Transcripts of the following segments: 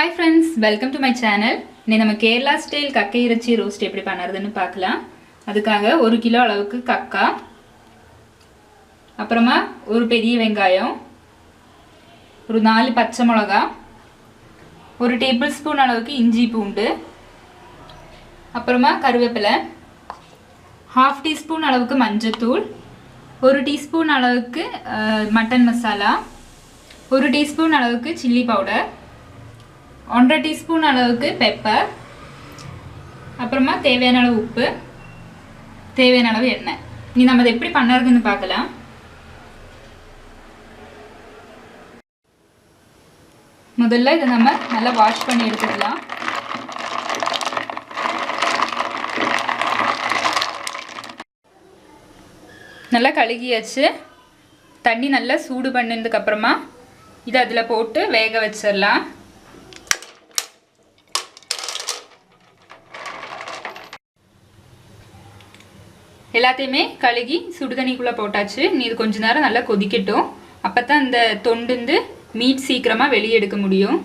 Hi friends, welcome to my channel. இன்னைக்கு நம்ம Kerala style கக்கை இறைச்சி ரோஸ்ட் எப்படி பண்றதுன்னு பார்க்கலாம். அதுக்காக 1 கிலோ அளவுக்கு கக்கா, அப்புறமா ஒரு பெரிய வெங்காயம், ஒரு 4 பச்சை மிளகாய், ஒரு டேபிள்ஸ்பூன் அளவுக்கு இஞ்சி பூண்டு, அப்புறமா கருவேப்பிலை, 1/2 டீஸ்பூன் அளவுக்கு மஞ்சள்தூள், 1 டீஸ்பூன் அளவுக்கு மட்டன் மசாலா, 1 டீஸ்பூன் அளவுக்கு சில்லி பவுடர், 1/2 டீஸ்பூன் அளவுக்கு பெப்பர், அப்புறமா தேவையான அளவு உப்பு, தேவையான அளவு எண்ணெய். இனி நம்ம அதை எப்படி பண்ணுறதுன்னு பார்க்கலாம். முதல்ல இதை நம்ம நல்லா வாஷ் பண்ணி எடுத்துக்கலாம். நல்லா கழுகியாச்சு. தண்ணி நல்லா சூடு பண்ணதுக்கு அப்புறமா இதை அதில் போட்டு வேக வச்சிடலாம். எல்லாத்தையுமே கழுகி சுடு தண்ணிக்குள்ளே போட்டாச்சு. நீ இது கொஞ்ச நேரம் நல்லா கொதிக்கட்டும். அப்போ தான் இந்த தொண்டு மீட் சீக்கிரமாக வெளியே எடுக்க முடியும்.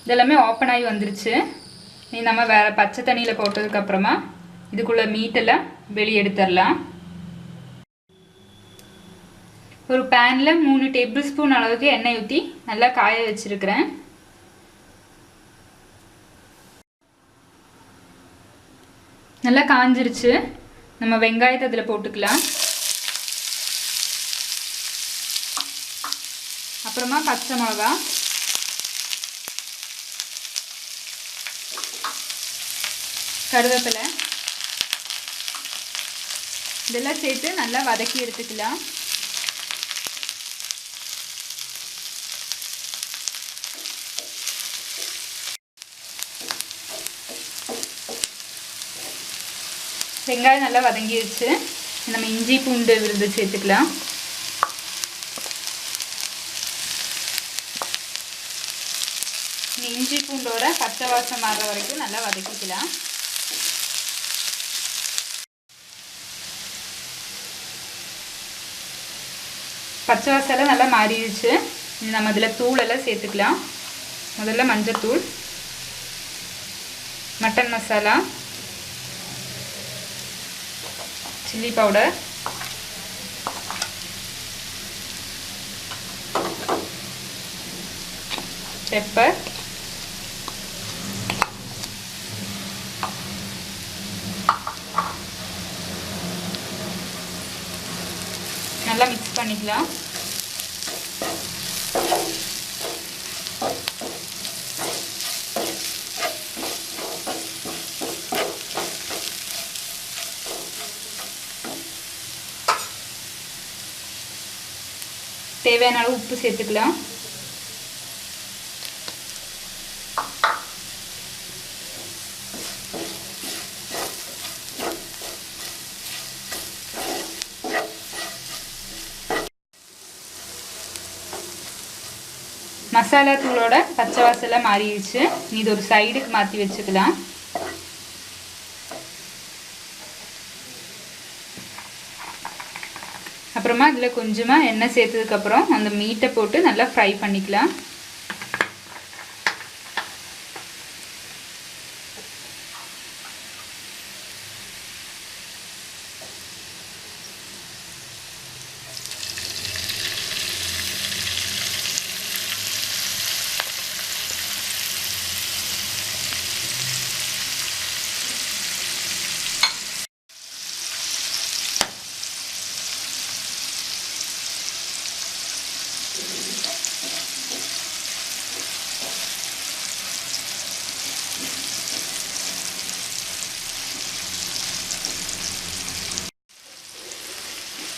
இதெல்லாமே ஓப்பன் ஆகி வந்துருச்சு. நீ நம்ம வேறு பச்சை தண்ணியில் போட்டதுக்கப்புறமா இதுக்குள்ளே மீட்டெல்லாம் வெளியே எடுத்துடலாம். ஒரு பேனில் 3 டேபிள் ஸ்பூன் அளவுக்கு எண்ணெய் ஊற்றி நல்லா காய வச்சுருக்கிறேன். நல்லா காஞ்சிருச்சு. நம்ம வெங்காயத்தை அதில் போட்டுக்கலாம். அப்புறமா பச்சை மிளகா, கருவேப்பிலை இதெல்லாம் சேர்த்து நல்லா வதக்கி எடுத்துக்கலாம். வெங்காயம் நல்லா வதங்கிடுச்சு. நம்ம இஞ்சி பூண்டு விழுது சேர்த்துக்கலாம். இஞ்சி பூண்டோட பச்சை வாசம் மாறுற வரைக்கும் நல்லா வதக்கிக்கலாம். பச்சை வாசம் நல்லா மாறிடுச்சு. நம்ம அதில் தூளெல்லாம் சேர்த்துக்கலாம். முதல்ல மஞ்சள்தூள், mutton masala, chilli powder, pepper, நல்லா மிக்ஸ் பண்ணிக்கலாம். தேவையான அளவு உப்பு சேர்த்துக்கலாம். மசாலா தூளோட பச்சை வாசலாம் மாறிடுச்சு. இது ஒரு சைடுக்கு மாற்றி வச்சுக்கலாம். அப்புறமா இதில் கொஞ்சமாக எண்ணெய் சேர்த்ததுக்கப்புறம் அந்த மீட்டை போட்டு நல்லா ஃப்ரை பண்ணிக்கலாம்.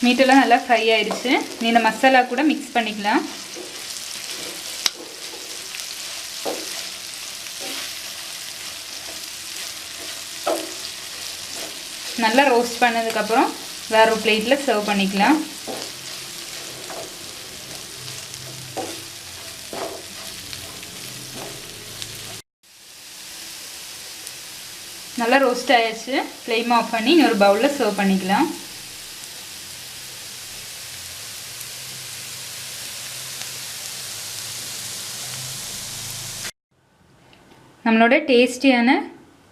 மீட்டெல்லாம் நல்லா ஃப்ரை ஆயிடுச்சு. இந்த மசாலா கூட மிக்ஸ் பண்ணிக்கலாம். நல்லா ரோஸ்ட் பண்ணதுக்கப்புறம் வேற ஒரு பிளேட்டில் சர்வ் பண்ணிக்கலாம். நல்லா ரோஸ்ட் ஆயிடுச்சு. ஃப்ளேம் ஆஃப் பண்ணி இன்னொரு பவுலில் சர்வ் பண்ணிக்கலாம். நம்மளோட டேஸ்டியான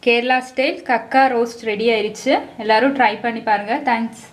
கேரளா ஸ்டைல் கக்கா ரோஸ்ட் ரெடி ஆயிடுச்சு. எல்லாரும் ட்ரை பண்ணி பாருங்கள். தேங்க்ஸ்.